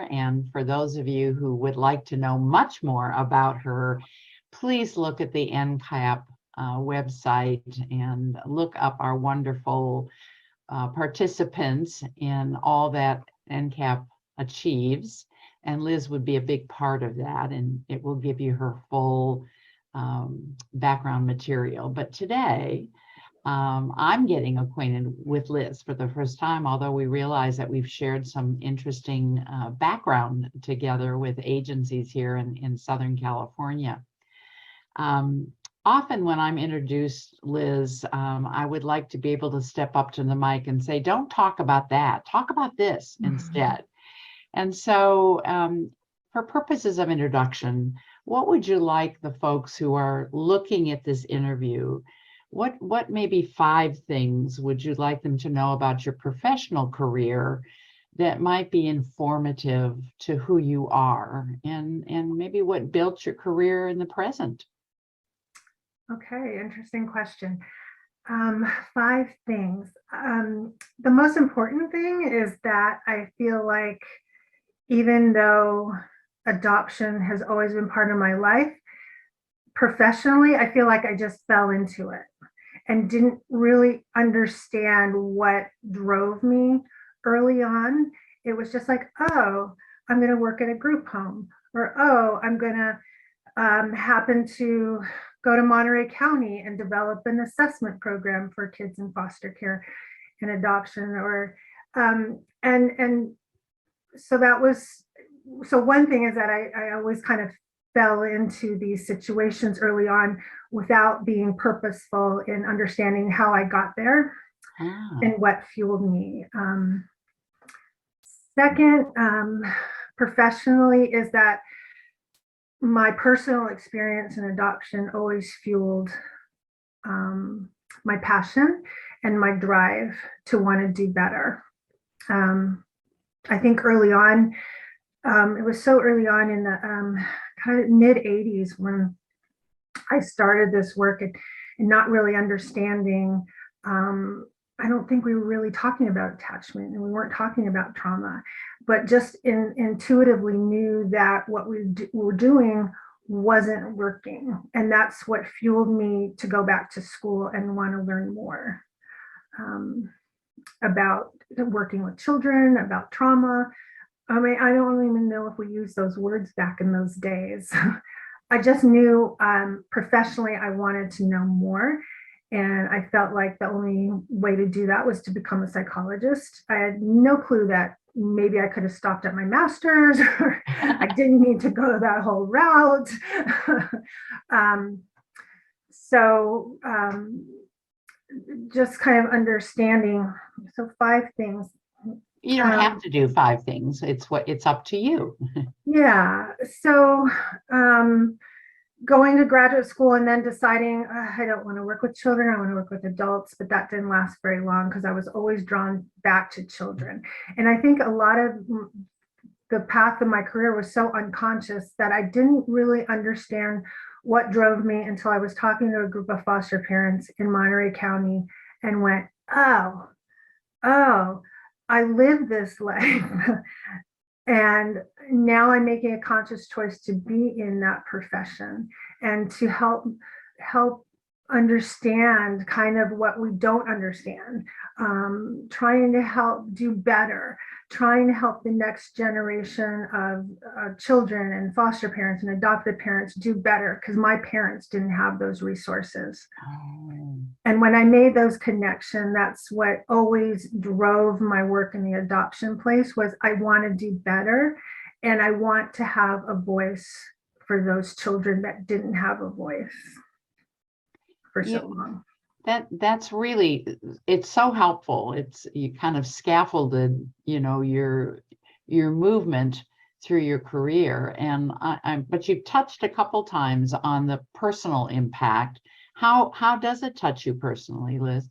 And for those of you who would like to know much more about her, please look at the NCAP website and look up our wonderful participants in all that NCAP achieves. And Liz would be a big part of that, and it will give you her full background material. But today, I'm getting acquainted with Liz for the first time, although we realize that we've shared some interesting background together with agencies here in Southern California. Often when I'm introduced, Liz, I would like to be able to step up to the mic and say, don't talk about that, talk about this instead. And so for purposes of introduction, what would you like the folks who are looking at this interview, what maybe 5 things would you like them to know about your professional career that might be informative to who you are, and maybe what built your career in the present? Okay, interesting question. 5 things. The most important thing is that I feel like even though adoption has always been part of my life, professionally, I feel like I just fell into it and didn't really understand what drove me early on. It was just like, oh, I'm going to work at a group home, or oh, I'm going to happen to go to Monterey County and develop an assessment program for kids in foster care and adoption, or and so that was, so one thing is that I always kind of fell into these situations early on without being purposeful in understanding how I got there and what fueled me. Second, professionally, is that my personal experience in adoption always fueled my passion and my drive to want to do better. I think early on, it was so early on in the kind of mid 80s when I started this work, and not really understanding. I don't think we were really talking about attachment, and we weren't talking about trauma, but just intuitively knew that what we were doing wasn't working. And that's what fueled me to go back to school and want to learn more about working with children, about trauma. I mean, I don't even know if we used those words back in those days. I just knew professionally I wanted to know more. And I felt like the only way to do that was to become a psychologist. I had no clue that maybe I could have stopped at my master's, or I didn't need to go that whole route. Just kind of understanding. So 5 things. You don't have to do 5 things. It's up to you. Yeah. So going to graduate school and then deciding I don't want to work with children, I want to work with adults, but that didn't last very long because I was always drawn back to children. And I think a lot of the path of my career was so unconscious that I didn't really understand what drove me until I was talking to a group of foster parents in Monterey County and went, oh, I live this life. And now I'm making a conscious choice to be in that profession and to help understand kind of what we don't understand, trying to help do better, trying to help the next generation of children and foster parents and adopted parents do better, because my parents didn't have those resources. And when I made those connections, that's what always drove my work in the adoption place, was I want to do better, and I want to have a voice for those children that didn't have a voice for so long. That's really, it's so helpful. You kind of scaffolded, your movement through your career, and but you touched a couple times on the personal impact. How does it touch you personally, Liz?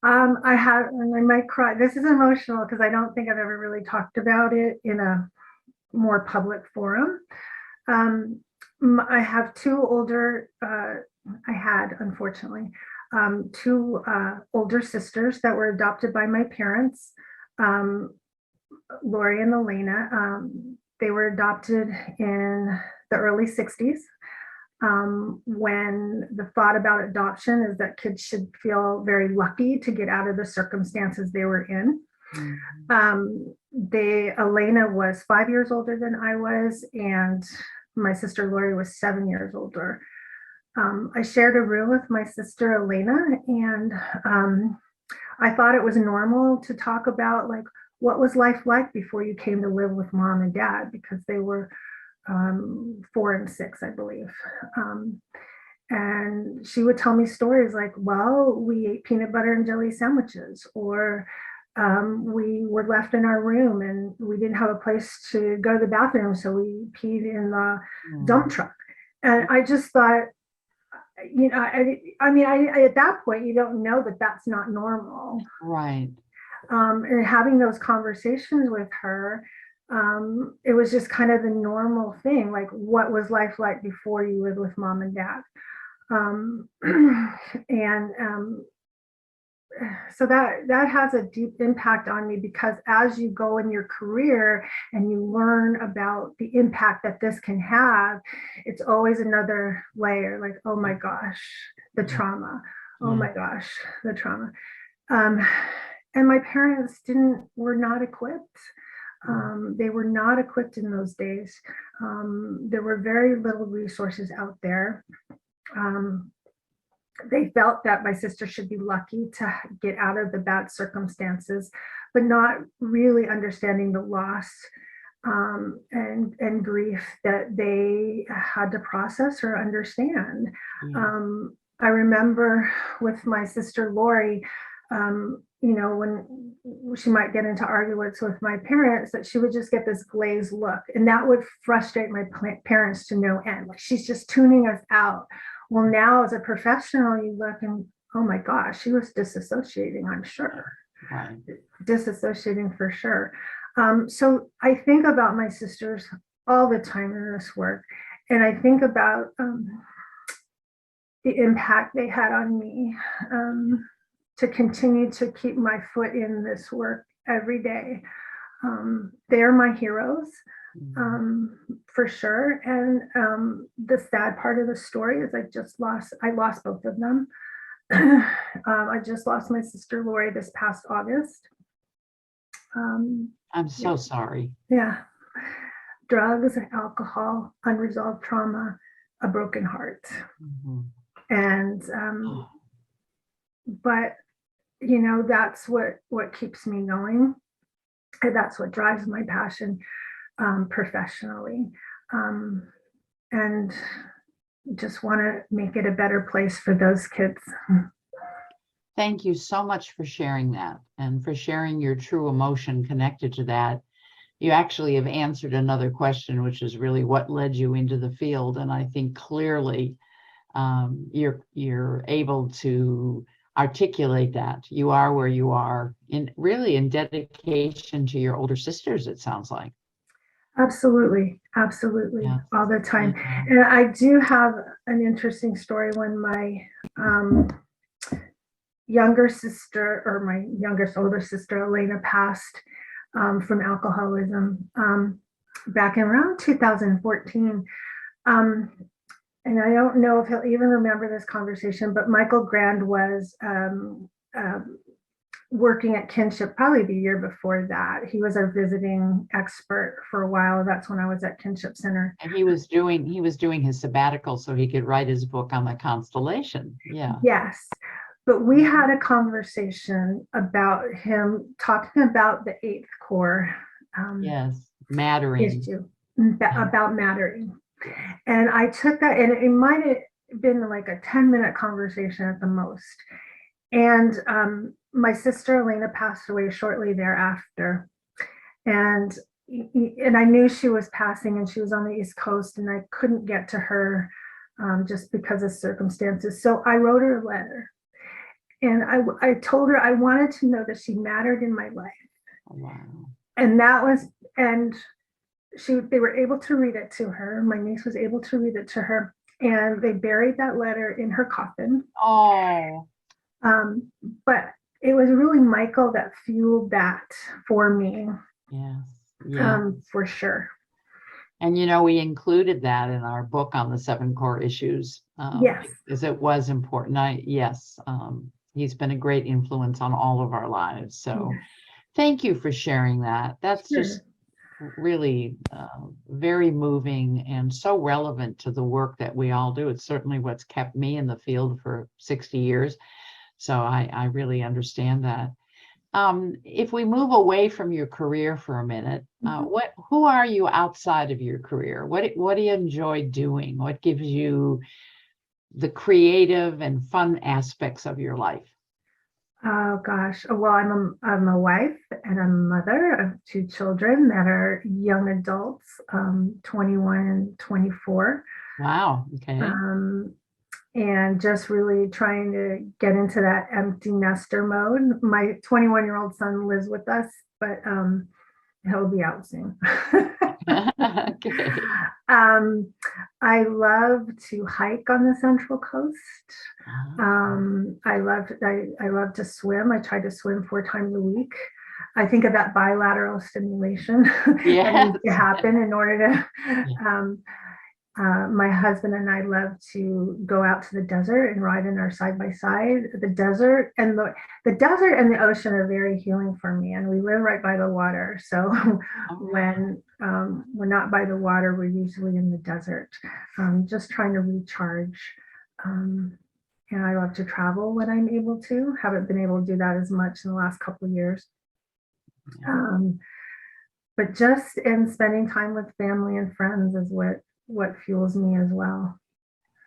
And I might cry. This is emotional because I don't think I've ever really talked about it in a more public forum. I have 2 older, I had, unfortunately, 2 older sisters that were adopted by my parents, Lori and Elena. They were adopted in the early 60s. When the thought about adoption is that kids should feel very lucky to get out of the circumstances they were in. Elena was 5 years older than I was, and my sister Lori was 7 years older. I shared a room with my sister Elena, and I thought it was normal to talk about like what was life like before you came to live with mom and dad, because they were 4 and 6, I believe. And she would tell me stories like, well, we ate peanut butter and jelly sandwiches, or we were left in our room and we didn't have a place to go to the bathroom, so we peed in the dump truck. And I just thought, I mean, at that point, you don't know that that's not normal. Right. And having those conversations with her, it was just kind of the normal thing. Like, what was life like before you lived with mom and dad? So that has a deep impact on me, because as you go in your career and you learn about the impact that this can have, it's always another layer, like, oh my gosh, the trauma. Oh my gosh, the trauma. And my parents were not equipped. They were not equipped in those days. There were very little resources out there. They felt that my sister should be lucky to get out of the bad circumstances, but not really understanding the loss and grief that they had to process or understand. I remember with my sister Lori, when she might get into arguments with my parents, that she would just get this glazed look, and that would frustrate my parents to no end. Like, she's just tuning us out. Well, now as a professional, you look and, oh my gosh, she was disassociating, I'm sure. Right. Disassociating for sure. So I think about my sisters all the time in this work, and I think about the impact they had on me, to continue to keep my foot in this work every day. They're my heroes. For sure. And the sad part of the story is I lost both of them. I just lost my sister Lori this past August. I'm so sorry. Yeah. Drugs, alcohol, unresolved trauma, a broken heart. And but that's what keeps me going. And that's what drives my passion professionally, and just want to make it a better place for those kids. Thank you so much for sharing that, and for sharing your true emotion connected to that. You actually have answered another question, which is really what led you into the field. And I think clearly you're able to articulate that. You are where you are in dedication to your older sisters, it sounds like. Absolutely. Yeah. All the time. And I do have an interesting story. When my younger sister, or my youngest older sister, Elena, passed from alcoholism back in around 2014. And I don't know if he'll even remember this conversation, but Michael Grand was working at Kinship probably the year before that. He was our visiting expert for a while. That's when I was at Kinship Center. And he was doing his sabbatical so he could write his book on the constellation. Yeah. Yes. But we had a conversation about him talking about the eighth core mattering issue, about mattering. And I took that, and it might have been like a 10-minute conversation at the most. And my sister Elena passed away shortly thereafter. And I knew she was passing, and she was on the East Coast, and I couldn't get to her just because of circumstances. So I wrote her a letter. And I told her I wanted to know that she mattered in my life. Wow. And they were able to read it to her. My niece was able to read it to her, and they buried that letter in her coffin. Oh. But it was really Michael that fueled that for me. Yes. Yeah. For sure. And we included that in our book on the 7 core issues, Yes. because it was important. Yes, he's been a great influence on all of our lives. So Yes. thank you for sharing that. That's Sure. just really very moving and so relevant to the work that we all do. It's certainly what's kept me in the field for 60 years. So I really understand that. If we move away from your career for a minute, who are you outside of your career? What do you enjoy doing? What gives you the creative and fun aspects of your life? Oh gosh. Well, I'm a wife and a mother of 2 children that are young adults, 21 and 24. Wow. Okay. And just really trying to get into that empty nester mode. My 21-year-old son lives with us, but he'll be out soon. Okay. I love to hike on the Central Coast. I love to swim. I try to swim 4 times a week. I think of that bilateral stimulation that Yes. needs to happen in order to. Yeah. My husband and I love to go out to the desert and ride in our side by side. The desert and the ocean are very healing for me, and we live right by the water. So when we're not by the water, we're usually in the desert, just trying to recharge. And I love to travel when I'm able to. Haven't been able to do that as much in the last couple of years. But just in spending time with family and friends is what fuels me as well.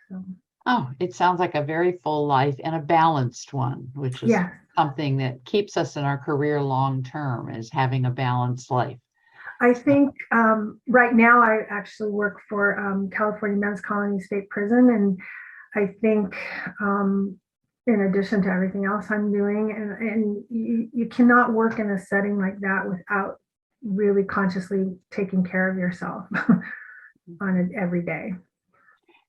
So. Oh, it sounds like a very full life and a balanced one, which is something that keeps us in our career long term, is having a balanced life. I think right now I actually work for California Men's Colony State Prison, and I think in addition to everything else I'm doing, and you cannot work in a setting like that without really consciously taking care of yourself on it every day.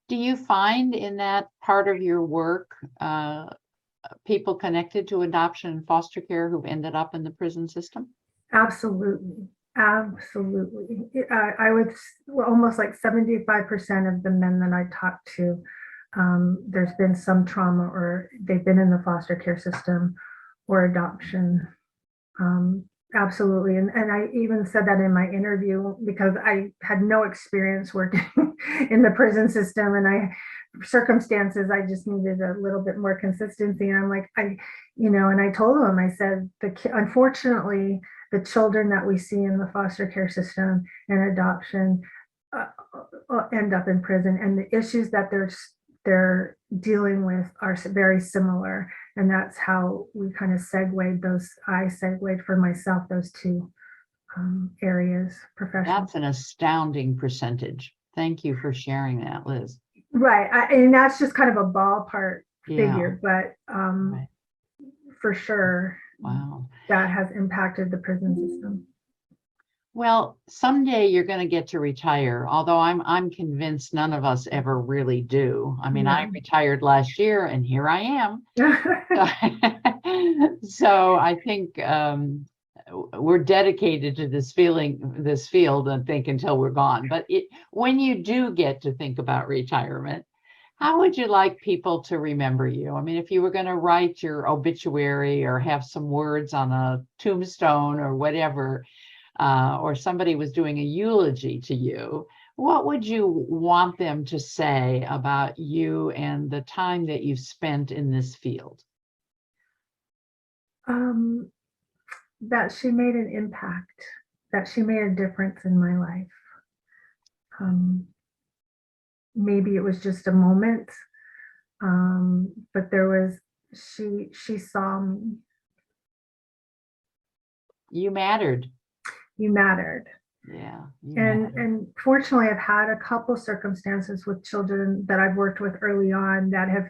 Do you find in that part of your work people connected to adoption and foster care who've ended up in the prison system? Absolutely. Absolutely. I would almost like 75% of the men that I talk to, there's been some trauma, or they've been in the foster care system or adoption. Absolutely. And I even said that in my interview because I had no experience working in the prison system, and circumstances, I just needed a little bit more consistency. And I'm like, and I told them, I said, unfortunately, the children that we see in the foster care system and adoption end up in prison, and the issues that they're dealing with are very similar. And that's how we kind of I segued for myself those 2 areas professionally. That's an astounding percentage. Thank you for sharing that, Liz. Right. And that's just kind of a ballpark figure, but right. For sure, wow, that has impacted the prison system. Well, someday you're going to get to retire, although I'm convinced none of us ever really do. I mean, I retired last year and here I am. So I think we're dedicated to this field, and think until we're gone. But when you do get to think about retirement, how would you like people to remember you? I mean, if you were going to write your obituary or have some words on a tombstone or whatever, or somebody was doing a eulogy to you, what would you want them to say about you and the time that you've spent in this field? That she made an impact, that she made a difference in my life. Maybe it was just a moment, but she saw me. You mattered. You mattered. Yeah. And fortunately, I've had a couple circumstances with children that I've worked with early on that have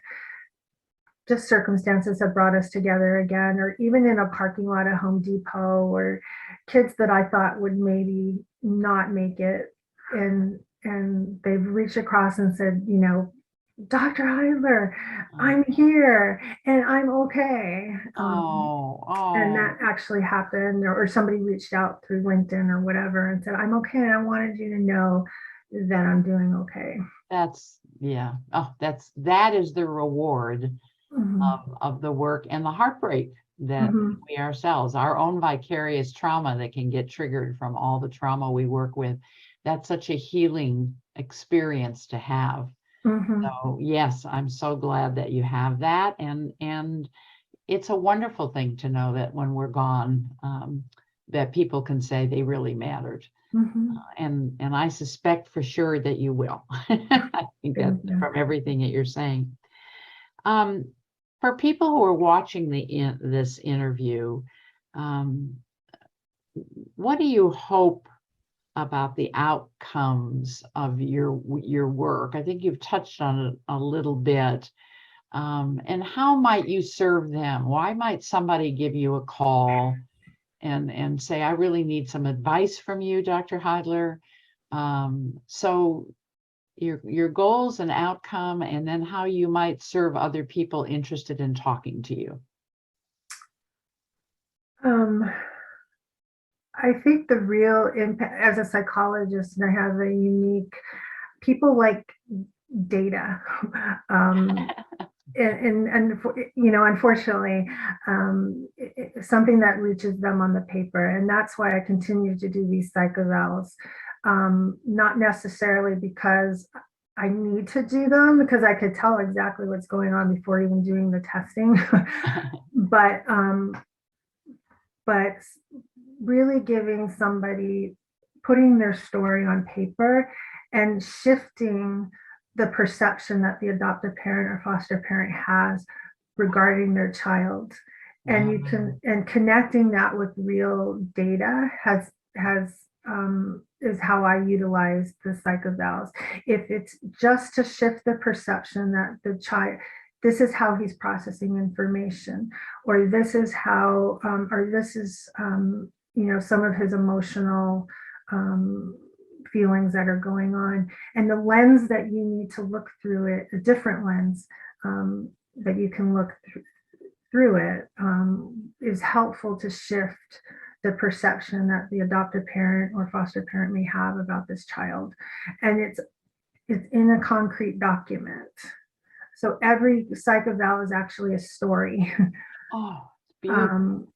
just circumstances have brought us together again, or even in a parking lot at Home Depot, or kids that I thought would maybe not make it, and they've reached across and said, Dr. Heidler, Oh, I'm here and I'm okay. And oh, that actually happened, or somebody reached out through LinkedIn or whatever and said, I'm okay. And I wanted you to know that I'm doing okay. yeah. Oh, that is the reward Mhm, of the work and the heartbreak that mhm, we ourselves, our own vicarious trauma that can get triggered from all the trauma we work with. That's such a healing experience to have. mhm. So yes, I'm so glad that you have that, and it's a wonderful thing to know that when we're gone, that people can say they really mattered, Mhm. and I suspect for sure that you will. I think that Thank you. from everything that you're saying. Um, for people who are watching this interview, um, what do you hope about the outcomes of your work? I think you've touched on it a little bit. And how might you serve them? Why might somebody give you a call and say, I really need some advice from you, Dr. Heidler? So your goals and outcome, and then how you might serve other people interested in talking to you. Um, I think the real impact as a psychologist, and I have a unique, people like data. Um, and unfortunately, something that reaches them on the paper, and that's why I continue to do these psychovals. Not necessarily because I need to do them, because I could tell exactly what's going on before even doing the testing, but but really giving somebody, putting their story on paper and shifting the perception that the adoptive parent or foster parent has regarding their child. And you Wow. can, and connecting that with real data has is how I utilize the psychovals. If it's just to shift the perception that the child, this is how he's processing information, or this is how, or this is, some of his emotional um, feelings that are going on, and the lens that you need to look through it, a different lens that you can look through it, is helpful to shift the perception that the adoptive parent or foster parent may have about this child. And it's in a concrete document. So every psychoval is actually a story. Oh, it's beautiful. um,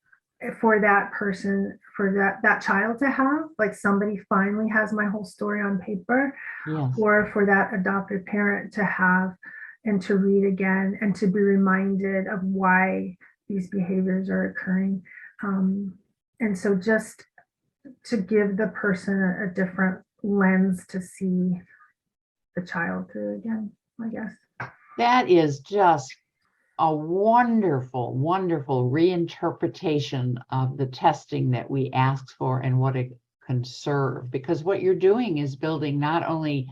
for that person, for that child to have, like, somebody finally has my whole story on paper, Yes. or for that adopted parent to have and to read again and to be reminded of why these behaviors are occurring. And so just to give the person a different lens to see the child through again, I guess. That is just a wonderful, wonderful reinterpretation of the testing that we asked for and what it can serve. Because what you're doing is building not only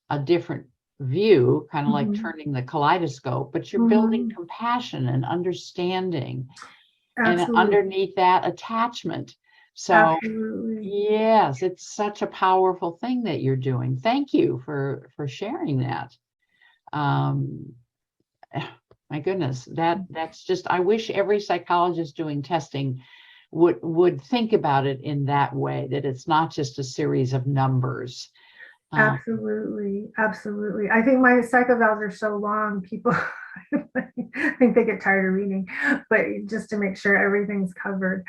a different view, kind of like Mhm. turning the kaleidoscope, but you're building Mhm. compassion and understanding, and Absolutely. underneath that, attachment. So Absolutely. yes, it's such a powerful thing that you're doing. Thank you for sharing that. Um, my goodness, that's just, I wish every psychologist doing testing would think about it in that way, that it's not just a series of numbers. Um, Absolutely. Absolutely. I think my psychovals are so long, people I think they get tired of reading, but just to make sure everything's covered.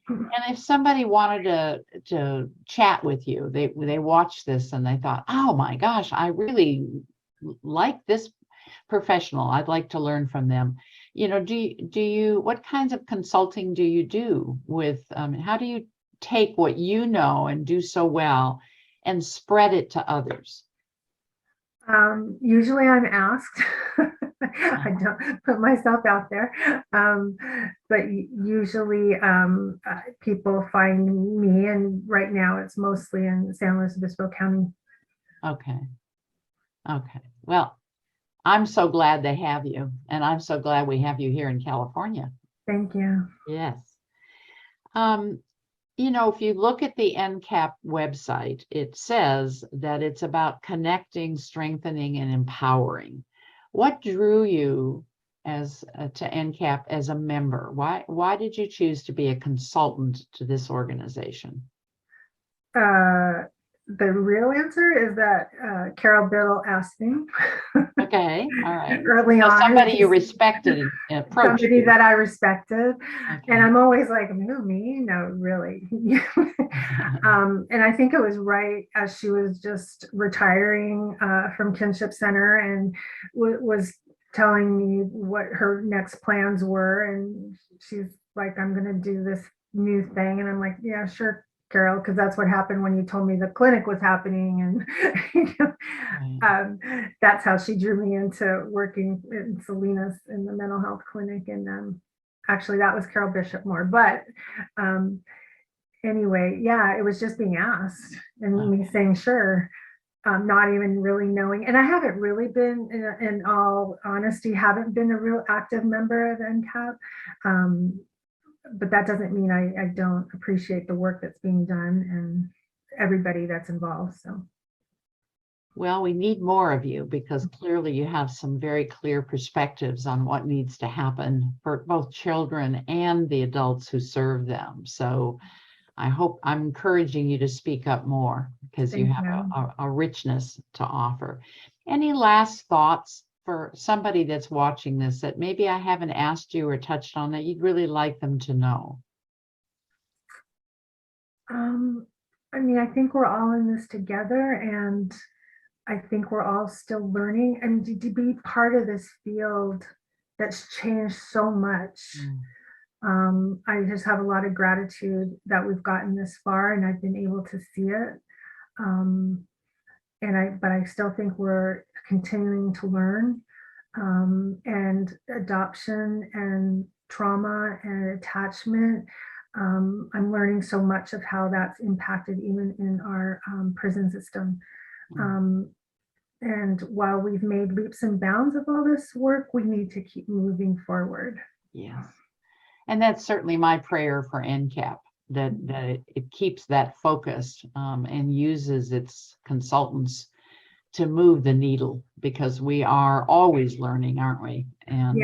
and if somebody wanted to chat with you, they watched this and they thought, oh my gosh, I really like this professional. I'd like to learn from them. Do you what kinds of consulting do you do with, how do you take what you know and do so well and spread it to others? Usually I'm asked. I don't put myself out there. But usually people find me, and right now it's mostly in San Luis Obispo County. Okay. Okay. Well, I'm so glad they have you, and I'm so glad we have you here in California. Thank you. Yes. Um, You know, if you look at the NCAP website, it says that it's about connecting, strengthening, and empowering. What drew you as to NCAP as a member? Why did you choose to be a consultant to this organization? The real answer is that Carol Biddle asked me Okay, all right. early So on. somebody you respected approached Somebody you. that I respected. Okay. And I'm always like, who, me? No, really. And I think it was right as she was just retiring from Kinship Center and was telling me what her next plans were. And she's like, I'm going to do this new thing. And I'm like, yeah, sure, Carol, because that's what happened when you told me the clinic was happening. And that's how she drew me into working in Salinas in the mental health clinic. And actually, that was Carol Bishop Moore. But anyway, yeah, it was just being asked and me saying, sure. Not even really knowing. And I haven't really been, in all honesty, haven't been a real active member of NCAP. But that doesn't mean I don't appreciate the work that's being done and everybody that's involved. So, well, we need more of you because clearly you have some very clear perspectives on what needs to happen for both children and the adults who serve them. So I'm encouraging you to speak up more because you have a richness to offer. Any last thoughts for somebody that's watching this that maybe I haven't asked you or touched on that you'd really like them to know? I mean, I think we're all in this together, and I think we're all still learning. And to be part of this field that's changed so much. I just have a lot of gratitude that we've gotten this far and I've been able to see it. But I still think we're continuing to learn, and adoption and trauma and attachment. I'm learning so much of how that's impacted even in our prison system. And while we've made leaps and bounds of all this work, we need to keep moving forward. Yes. And that's certainly my prayer for NCAP, that it keeps that focused and uses its consultants to move the needle, because we are always learning, aren't we? And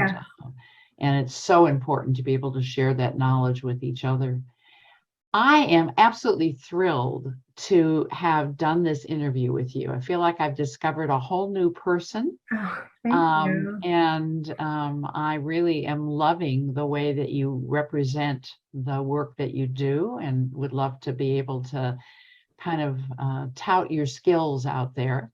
and it's so important to be able to share that knowledge with each other. I am absolutely thrilled to have done this interview with you. I feel like I've discovered a whole new person. Thank you. And I really am loving the way that you represent the work that you do, and would love to be able to kind of tout your skills out there.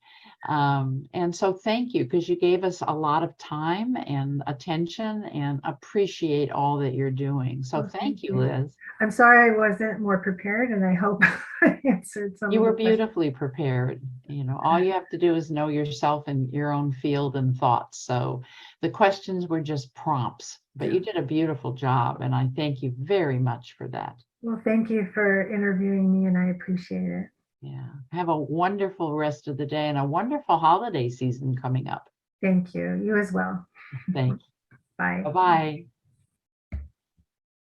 And so thank you, because you gave us a lot of time and attention, and appreciate all that you're doing. So thank you, Liz. I'm sorry I wasn't more prepared, and I hope I answered some. You were beautifully prepared. You know, all you have to do is know yourself and your own field and thoughts. So the questions were just prompts, but you did a beautiful job, and I thank you very much for that. Well, thank you for interviewing me, and I appreciate it. Yeah. Have a wonderful rest of the day and a wonderful holiday season coming up. Thank you. You as well. Thank you. Bye. Bye-bye.